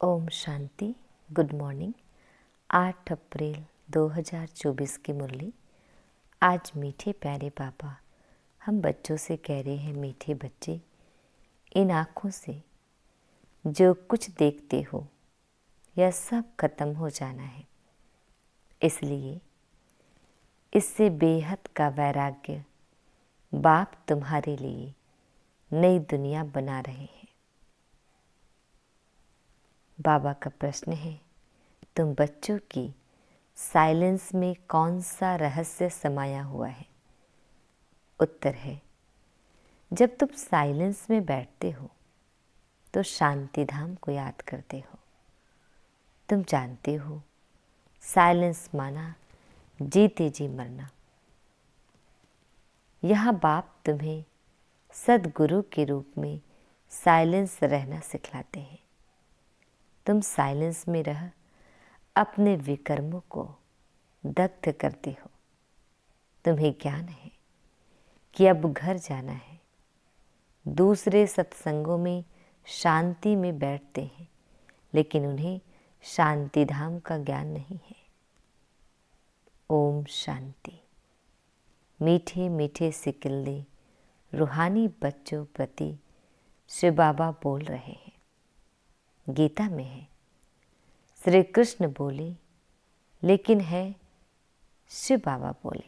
Om Shanti. Good morning. 8 अप्रैल 2024 की मुरली। आज मीठे प्यारे पापा हम बच्चों से कह रहे हैं, मीठे बच्चे, इन आँखों से जो कुछ देखते हो यह सब खत्म हो जाना है। इसलिए इससे बेहद का वैराग्य बाप तुम्हारे लिए नई दुनिया बना रहे हैं। बाबा का प्रश्न है, तुम बच्चों की साइलेंस में कौन सा रहस्य समाया हुआ है? उत्तर है, जब तुम साइलेंस में बैठते हो तो शांति धाम को याद करते हो। तुम जानते हो साइलेंस माना जीते जी मरना। यहाँ बाप तुम्हें सद्गुरु के रूप में साइलेंस रहना सिखलाते हैं। तुम साइलेंस में रह अपने विकर्मों को दग्ध करते हो। तुम्हें ज्ञान है कि अब घर जाना है। दूसरे सत्संगों में शांति में बैठते हैं, लेकिन उन्हें शांति धाम का ज्ञान नहीं है। ओम शांति। मीठे मीठे सिकिल्ले रूहानी बच्चों प्रति श्री बाबा बोल रहे हैं। गीता में है, श्री कृष्ण बोले लेकिन है शिव बाबा बोले।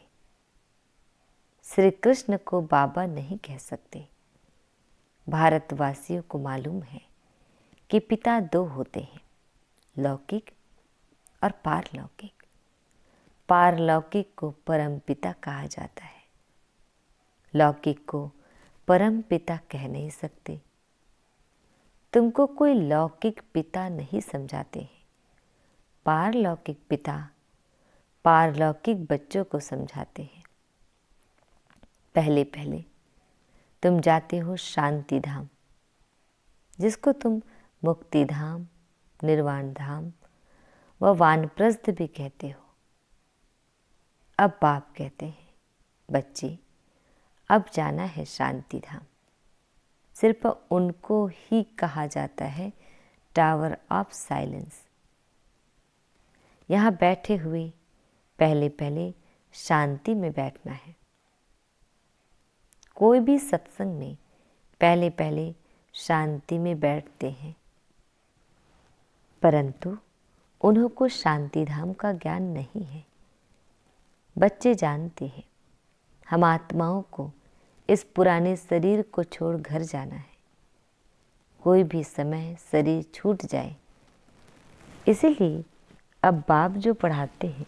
श्री कृष्ण को बाबा नहीं कह सकते। भारतवासियों को मालूम है कि पिता दो होते हैं, लौकिक और पारलौकिक। पारलौकिक को परम पिता कहा जाता है, लौकिक को परम पिता कह नहीं सकते। तुमको कोई लौकिक पिता नहीं समझाते हैं। पारलौकिक पिता पारलौकिक बच्चों को समझाते हैं। पहले पहले तुम जाते हो शांति धाम, जिसको तुम मुक्ति धाम, निर्वाण धाम व वानप्रस्थ भी कहते हो। अब बाप कहते हैं, बच्चे अब जाना है शांति धाम। सिर्फ उनको ही कहा जाता है टावर ऑफ साइलेंस। यहाँ बैठे हुए पहले पहले शांति में बैठना है। कोई भी सत्संग में पहले पहले शांति में बैठते हैं, परंतु उन्हों को शांति धाम का ज्ञान नहीं है। बच्चे जानते हैं हम आत्माओं को इस पुराने शरीर को छोड़ घर जाना है। कोई भी समय शरीर छूट जाए। इसीलिए अब बाप जो पढ़ाते हैं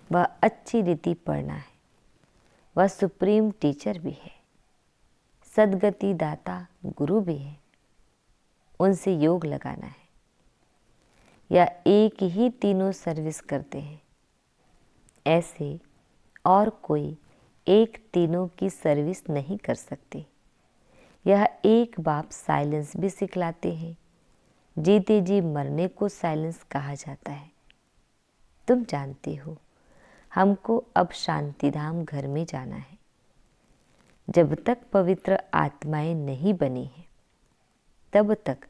वह अच्छी रीति पढ़ना है। वह सुप्रीम टीचर भी है, सद्गति दाता गुरु भी है। उनसे योग लगाना है। या एक ही तीनों सर्विस करते हैं, ऐसे और कोई एक तीनों की सर्विस नहीं कर सकते। यह एक बाप साइलेंस भी सिखलाते हैं। जीते जी मरने को साइलेंस कहा जाता है। तुम जानते हो हमको अब शांतिधाम घर में जाना है। जब तक पवित्र आत्माएं नहीं बनी हैं, तब तक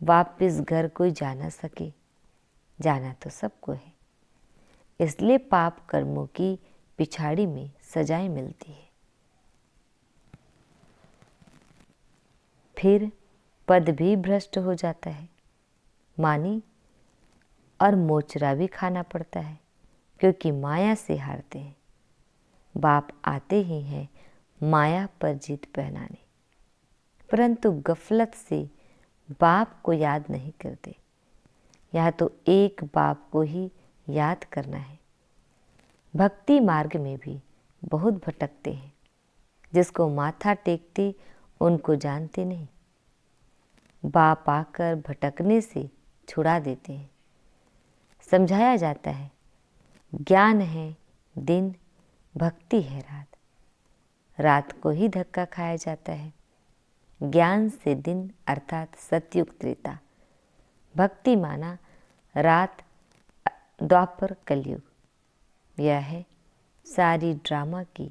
वापस घर कोई जा ना सके। जाना तो सबको है। इसलिए पाप कर्मों की पिछाड़ी में सजाएं मिलती है। फिर पद भी भ्रष्ट हो जाता है, मानी और मोचरा भी खाना पड़ता है, क्योंकि माया से हारते हैं। बाप आते ही हैं माया पर जीत पहनाने, परंतु गफलत से बाप को याद नहीं करते। यह तो एक बाप को ही याद करना है। भक्ति मार्ग में भी बहुत भटकते हैं। जिसको माथा टेकते उनको जानते नहीं। बाप आकर भटकने से छुड़ा देते हैं। समझाया जाता है, ज्ञान है दिन, भक्ति है रात। रात को ही धक्का खाया जाता है। ज्ञान से दिन अर्थात सतयुग त्रेता, भक्ति माना रात द्वापर कलयुग। यह है सारी ड्रामा की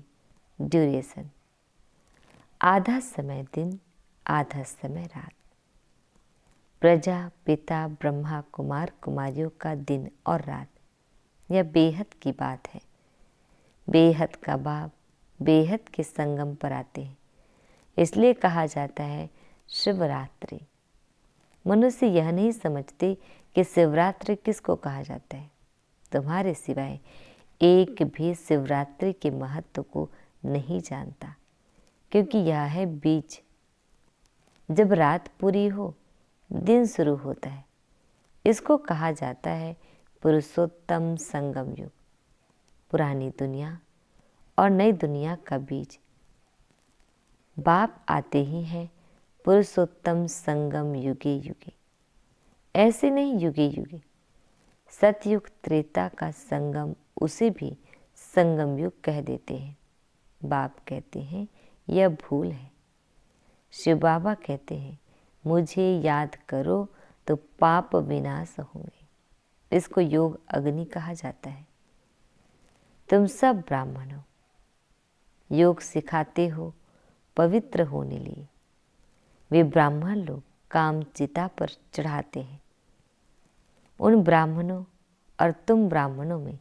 ड्यूरेशन। आधा समय दिन, आधा समय रात। प्रजा, पिता, ब्रह्मा, कुमार, कुमारियों का दिन और रात, यह बेहद की बात है। बेहद का बाप बेहद के संगम पर आते हैं, इसलिए कहा जाता है शिवरात्रि। मनुष्य यह नहीं समझते कि शिवरात्रि किसको कहा जाता है। तुम्हारे सिवाय एक भी शिवरात्रि के महत्व को नहीं जानता, क्योंकि यह है बीज। जब रात पूरी हो, दिन शुरू होता है। इसको कहा जाता है पुरुषोत्तम संगम युग। पुरानी दुनिया और नई दुनिया का बीज बाप आते ही हैं पुरुषोत्तम संगम युगे युगे। ऐसे नहीं युगे युगे। सतयुग त्रेता का संगम, उसे भी संगम युग कह देते हैं। बाप कहते हैं यह भूल है। शिव बाबा कहते हैं मुझे याद करो तो पाप विनाश होंगे। इसको योग अग्नि कहा जाता है। तुम सब ब्राह्मण हो, योग सिखाते हो पवित्र होने लिए। वे ब्राह्मण लोग काम चिता पर चढ़ाते हैं। उन ब्राह्मणों और तुम ब्राह्मणों में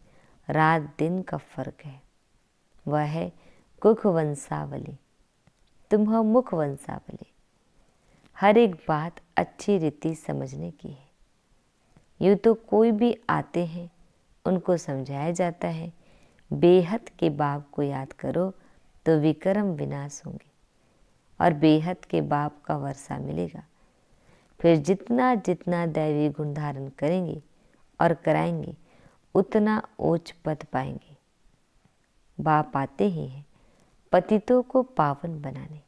रात दिन का फर्क है। वह है कुख वंशावली, तुम हो मुख वंशावली। हर एक बात अच्छी रीति समझने की है। यूँ तो कोई भी आते हैं, उनको समझाया जाता है बेहद के बाप को याद करो तो विक्रम विनाश होंगे और बेहद के बाप का वर्षा मिलेगा। फिर जितना जितना दैवी गुण धारण करेंगे और कराएंगे, उतना ऊंच पद पाएंगे। बाप आते ही हैं पतितों को पावन बनाने,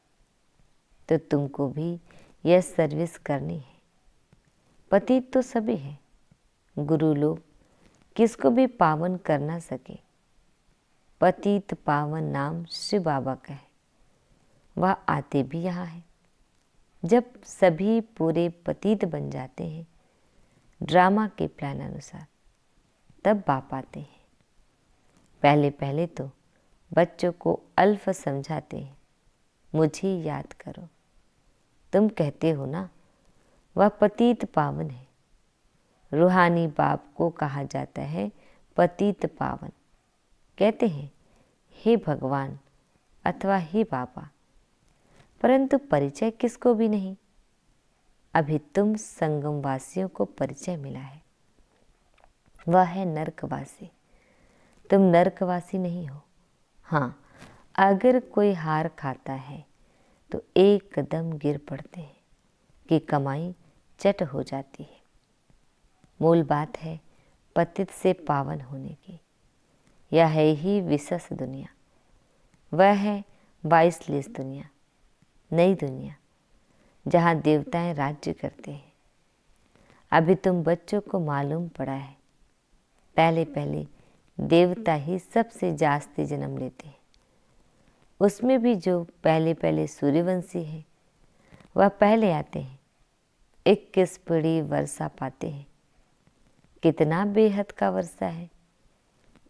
तो तुमको भी यह सर्विस करनी है। पतित तो सभी हैं, गुरु लोग किसको भी पावन कर ना सके। पतित पावन नाम शिव बाबा का है। वह आते भी यहाँ है। जब सभी पूरे पतित बन जाते हैं ड्रामा के प्लान अनुसार, तब बाप आते हैं। पहले पहले तो बच्चों को अल्फ समझाते हैं, मुझे याद करो। तुम कहते हो ना वह पतित पावन है। रूहानी बाप को कहा जाता है पतित पावन। कहते हैं हे भगवान अथवा हे बाबा, परंतु परिचय किसको भी नहीं। अभी तुम संगम वासियों को परिचय मिला है, वह है नरकवासी। तुम नरकवासी नहीं हो। हाँ, अगर कोई हार खाता है तो एकदम गिर पड़ते हैं कि कमाई चट हो जाती है। मूल बात है पतित से पावन होने की। यह है ही विशेष दुनिया। वह है 22 दुनिया, नई दुनिया, जहाँ देवताएं राज्य करते हैं। अभी तुम बच्चों को मालूम पड़ा है, पहले पहले देवता ही सबसे जास्ती जन्म लेते हैं। उसमें भी जो पहले पहले सूर्यवंशी है, वह पहले आते हैं। 21 पीढ़ी वर्षा पाते हैं। कितना बेहद का वर्षा है,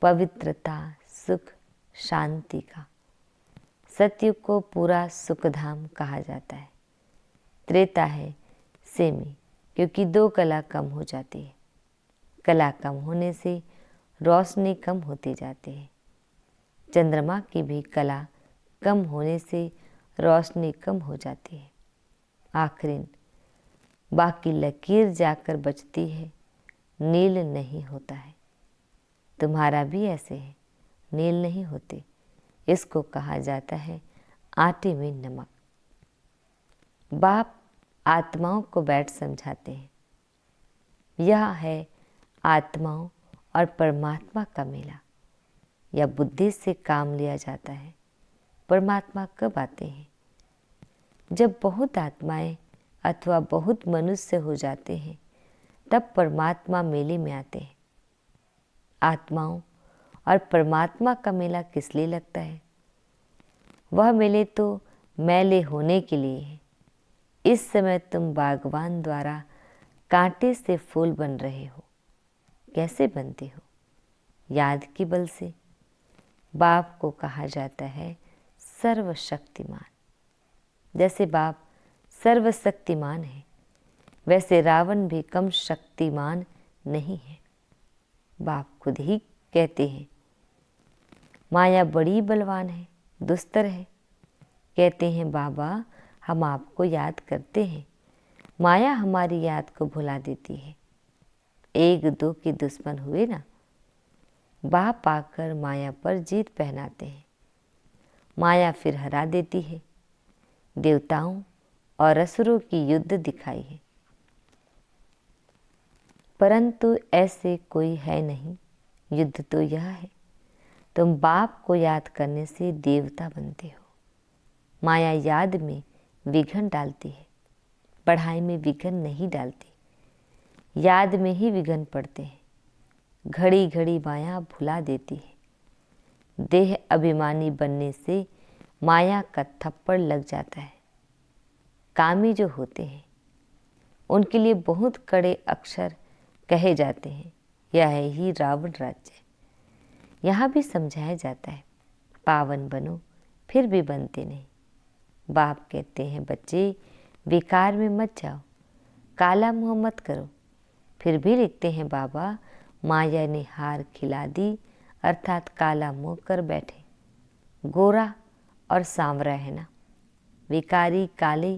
पवित्रता, सुख, शांति का। सतयुग को पूरा सुखधाम कहा जाता है। त्रेता है सेमी, क्योंकि 2 कला कम हो जाती है। कला कम होने से रोशनी कम होती जाती है। चंद्रमा की भी कला कम होने से रोशनी कम हो जाती है। आखिर बाकी लकीर जाकर बचती है, नील नहीं होता है। तुम्हारा भी ऐसे है, नील नहीं होते। इसको कहा जाता है आटे में नमक। बाप आत्माओं को बैठ समझाते हैं। यह है आत्माओं और परमात्मा का मेला। या बुद्धि से काम लिया जाता है। परमात्मा कब आते हैं? जब बहुत आत्माएं अथवा बहुत मनुष्य हो जाते हैं, तब परमात्मा मेले में आते हैं। आत्माओं और परमात्मा का मेला किस लिए लगता है? वह मेले तो मैले होने के लिए है। इस समय तुम बागवान द्वारा कांटे से फूल बन रहे हो। कैसे बनते हो? याद के बल से। बाप को कहा जाता है सर्वशक्तिमान। जैसे बाप सर्वशक्तिमान है, वैसे रावण भी कम शक्तिमान नहीं है। बाप खुद ही कहते हैं माया बड़ी बलवान है, दुस्तर है। कहते हैं बाबा हम आपको याद करते हैं, माया हमारी याद को भुला देती है। एक दो के दुश्मन हुए ना, बाप आकर माया पर जीत पहनाते हैं। माया फिर हरा देती है। देवताओं और असुरों की युद्ध दिखाई है, परंतु ऐसे कोई है नहीं। युद्ध तो यह है, तुम बाप को याद करने से देवता बनते हो। माया याद में विघन डालती है, पढ़ाई में विघन नहीं डालती। याद में ही विघन पड़ते हैं। घड़ी घड़ी माया भुला देती है। देह अभिमानी बनने से माया का थप्पड़ लग जाता है। कामी जो होते हैं उनके लिए बहुत कड़े अक्षर कहे जाते हैं, यह है ही रावण राज्य। यहाँ भी समझाया जाता है पावन बनो, फिर भी बनते नहीं। बाप कहते हैं बच्चे विकार में मत जाओ, काला मुँह मत करो। फिर भी लिखते हैं बाबा माया ने हार खिला दी, अर्थात काला मुँह कर बैठे। गोरा और सांवरा है ना, विकारी काले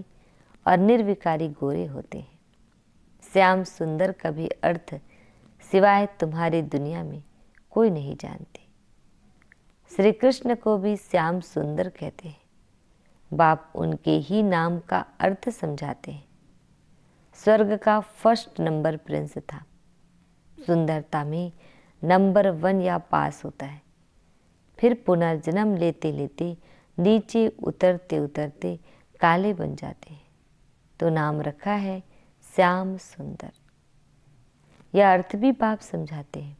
और निर्विकारी गोरे होते हैं। श्याम सुंदर का भी अर्थ सिवाय तुम्हारी दुनिया में कोई नहीं जानते। श्री कृष्ण को भी श्याम सुंदर कहते हैं। बाप उनके ही नाम का अर्थ समझाते हैं। स्वर्ग का फर्स्ट नंबर प्रिंस था। सुंदरता में नंबर 1 या पास होता है। फिर पुनर्जन्म लेते लेते नीचे उतरते उतरते काले बन जाते हैं, तो नाम रखा है श्याम सुंदर। यह अर्थ भी बाप समझाते हैं।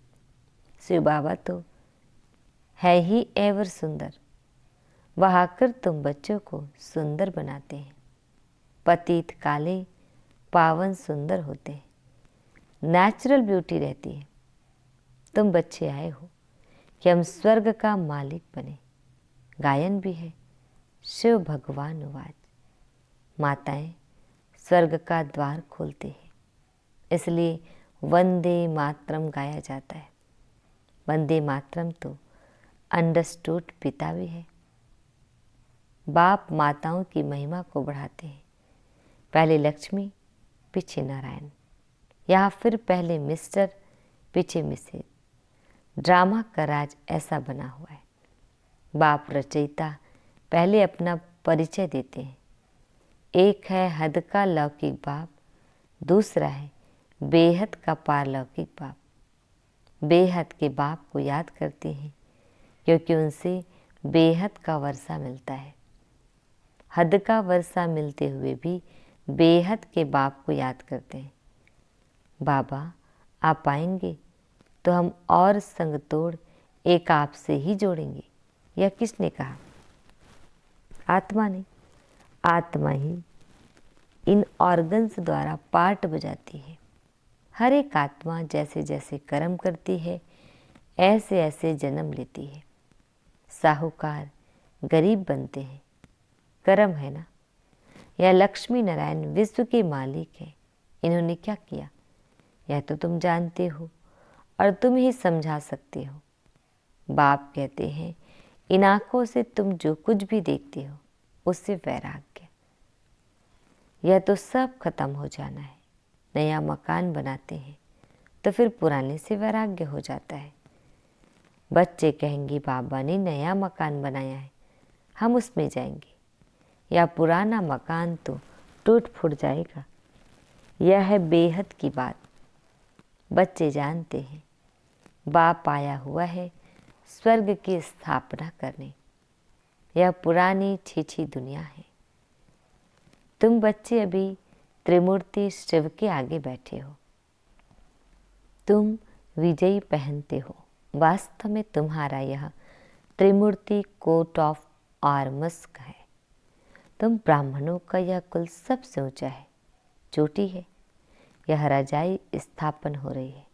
शिव बाबा तो है ही एवर सुंदर, वह आकर तुम बच्चों को सुंदर बनाते हैं। पतित काले पावन सुंदर होते हैं, नेचुरल ब्यूटी रहती है। तुम बच्चे आए हो कि हम स्वर्ग का मालिक बने। गायन भी है शिव भगवान उवाच। माताएं स्वर्ग का द्वार खोलते हैं, इसलिए वंदे मातरम गाया जाता है। वंदे मातरम तो अंडरस्टूड पिता भी है। बाप माताओं की महिमा को बढ़ाते हैं। पहले लक्ष्मी, पीछे नारायण, या फिर पहले मिस्टर, पीछे मिसेज। ड्रामा का राज ऐसा बना हुआ है। बाप रचयिता पहले अपना परिचय देते हैं। एक है हद का लौकिक बाप, दूसरा है बेहद का पारलौकिक बाप। बेहद के बाप को याद करते हैं क्योंकि उनसे बेहद का वर्षा मिलता है। हद का वर्षा मिलते हुए भी बेहद के बाप को याद करते हैं। बाबा आप आएंगे तो हम और संग तोड़ एक आपसे ही जोड़ेंगे। यह किसने कहा? आत्मा ने। आत्मा ही इन ऑर्गन्स द्वारा पार्ट बजाती है। हर एक आत्मा जैसे जैसे कर्म करती है ऐसे ऐसे जन्म लेती है। साहूकार गरीब बनते हैं, कर्म है ना। यह लक्ष्मी नारायण विश्व के मालिक है। इन्होंने क्या किया यह तो तुम जानते हो और तुम ही समझा सकते हो। बाप कहते हैं इन आँखों से तुम जो कुछ भी देखते हो उससे वैराग्य। यह तो सब खत्म हो जाना है। नया मकान बनाते हैं तो फिर पुराने से वैराग्य हो जाता है। बच्चे कहेंगे बाबा ने नया मकान बनाया है, हम उसमें जाएंगे। या पुराना मकान तो टूट फूट जाएगा। यह है बेहद की बात। बच्चे जानते हैं बाप आया हुआ है स्वर्ग की स्थापना करने। यह पुरानी छीछी दुनिया है। तुम बच्चे अभी त्रिमूर्ति शिव के आगे बैठे हो। तुम विजयी पहनते हो। वास्तव में तुम्हारा यह त्रिमूर्ति कोट ऑफ आर्मस का है। तुम ब्राह्मणों का यह कुल सबसे ऊंचा है, चोटी है। यह रजाई स्थापन हो रही है।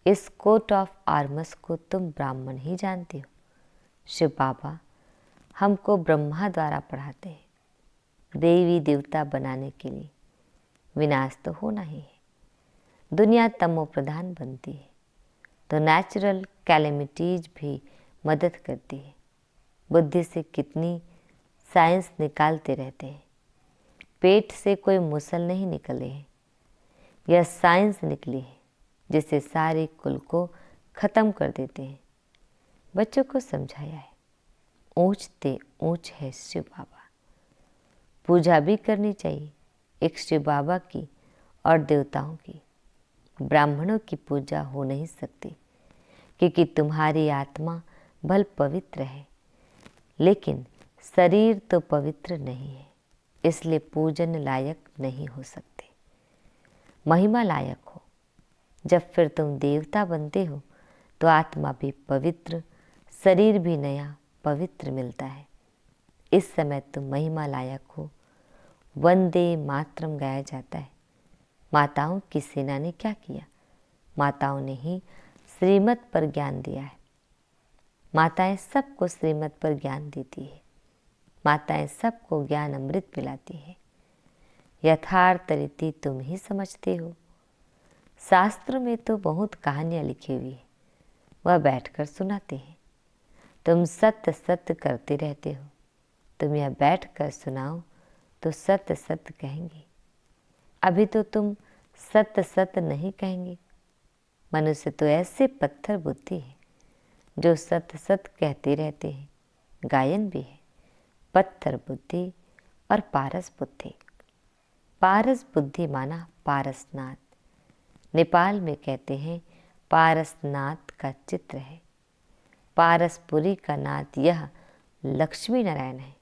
इस कोट ऑफ आर्मस को तुम ब्राह्मण ही जानते हो। शिव बाबा हमको ब्रह्मा द्वारा पढ़ाते हैं देवी देवता बनाने के लिए। विनाश तो होना ही है। दुनिया तमो प्रधान बनती है तो नेचुरल कैलेमिटीज भी मदद करती है। बुद्धि से कितनी साइंस निकालते रहते हैं, पेट से कोई मुसल नहीं निकले हैं, यह साइंस निकली है जिससे सारे कुल को खत्म कर देते हैं। बच्चों को समझाया है, ऊंचते ऊंच है शिव बाबा, पूजा भी करनी चाहिए एक शिव बाबा की और देवताओं की। ब्राह्मणों की पूजा हो नहीं सकती क्योंकि तुम्हारी आत्मा भल पवित्र है, लेकिन शरीर तो पवित्र नहीं है, इसलिए पूजन लायक नहीं हो सकते। महिमा लायक हो। जब फिर तुम देवता बनते हो तो आत्मा भी पवित्र, शरीर भी नया पवित्र मिलता है। इस समय तुम महिमा लायक हो। वंदे मातरम गाया जाता है। माताओं की सेना ने क्या किया? माताओं ने ही श्रीमत पर ज्ञान दिया है। माताएं सबको श्रीमत पर ज्ञान देती है। माताएं सबको ज्ञान अमृत पिलाती है। यथार्थ रीति तुम ही समझते हो। शास्त्र में तो बहुत कहानियां लिखी हुई है, वह बैठकर सुनाते हैं। तुम सत्य सत्य करते रहते हो। तुम यह बैठकर सुनाओ तो सत्य सत्य कहेंगे। अभी तो तुम सत्य सत्य नहीं कहेंगे। मनुष्य तो ऐसे पत्थर बुद्धि है जो सत्य सत्य कहते रहते हैं। गायन भी है, पत्थर बुद्धि और पारस बुद्धि। पारस बुद्धि माना पारसनाथ। नेपाल में कहते हैं पारसनाथ का चित्र है। पारसपुरी का नाथ यह लक्ष्मी नारायण है।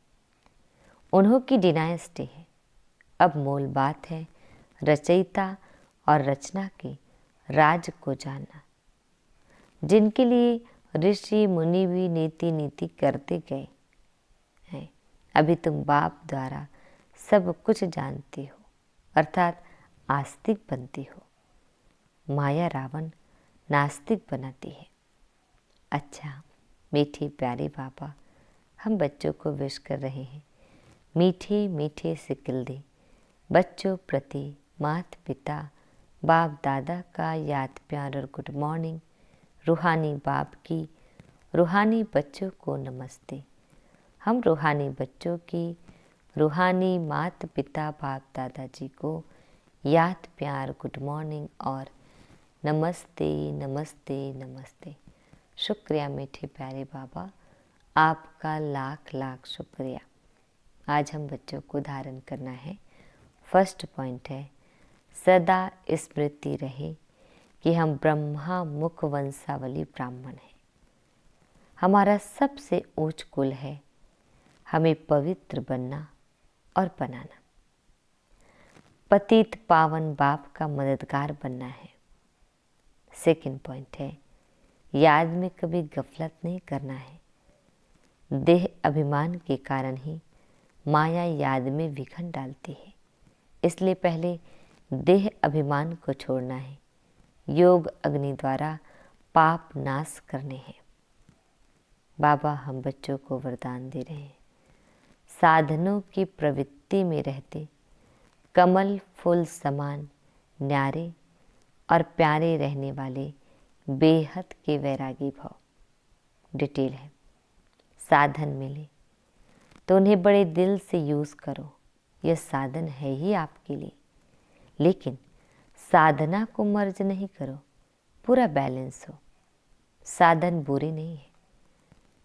उन्हों की डिनाइस्टी है। अब मूल बात है रचयिता और रचना के राज को जानना, जिनके लिए ऋषि मुनि भी नीति नीति करते गए हैं। अभी तुम बाप द्वारा सब कुछ जानते हो, अर्थात आस्तिक बनती हो। माया रावण नास्तिक बनाती है। अच्छा मीठे प्यारे बाबा, हम बच्चों को विश कर रहे हैं मीठे मीठे सिकल दे। बच्चों प्रति माता पिता बाप दादा का याद प्यार और गुड मॉर्निंग। रूहानी बाप की रूहानी बच्चों को नमस्ते। हम रूहानी बच्चों की रूहानी माता पिता बाप दादाजी को याद प्यार गुड मॉर्निंग और नमस्ते नमस्ते नमस्ते। शुक्रिया मीठे प्यारे बाबा, आपका लाख लाख शुक्रिया। आज हम बच्चों को धारण करना है। फर्स्ट पॉइंट है सदा स्मृति रहे कि हम ब्रह्मा मुख वंशावली ब्राह्मण हैं। हमारा सबसे ऊंच कुल है। हमें पवित्र बनना और बनाना। पतित पावन बाप का मददगार बनना है। सेकंड पॉइंट है याद में कभी गफलत नहीं करना है। देह अभिमान के कारण ही माया याद में विघन डालती है, इसलिए पहले देह अभिमान को छोड़ना है। योग अग्नि द्वारा पाप नाश करने हैं। बाबा हम बच्चों को वरदान दे रहे हैं साधनों की प्रवृत्ति में रहते कमल फूल समान न्यारे और प्यारे रहने वाले बेहद के वैरागी भाव। डिटेल है साधन मिले तो उन्हें बड़े दिल से यूज़ करो। यह साधन है ही आपके लिए, लेकिन साधना को मर्ज नहीं करो, पूरा बैलेंस हो। साधन बुरे नहीं है।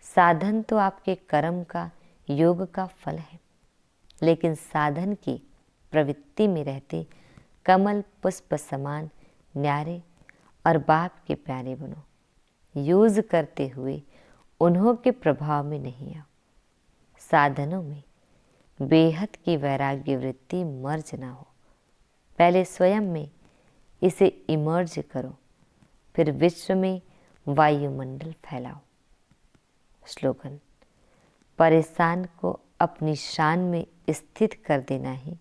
साधन तो आपके कर्म का योग का फल है, लेकिन साधन की प्रवृत्ति में रहते कमल पुष्प समान न्यारे और बाप के प्यारे बनो। यूज करते हुए उन्हों के प्रभाव में नहीं आओ। साधनों में बेहद की वैराग्य वृत्ति मर्ज ना हो। पहले स्वयं में इसे इमर्ज करो, फिर विश्व में वायुमंडल फैलाओ। स्लोगन परेशान को अपनी शान में स्थित कर देना ही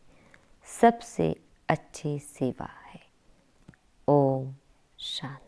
सबसे अच्छी सेवा है। ओम शांति।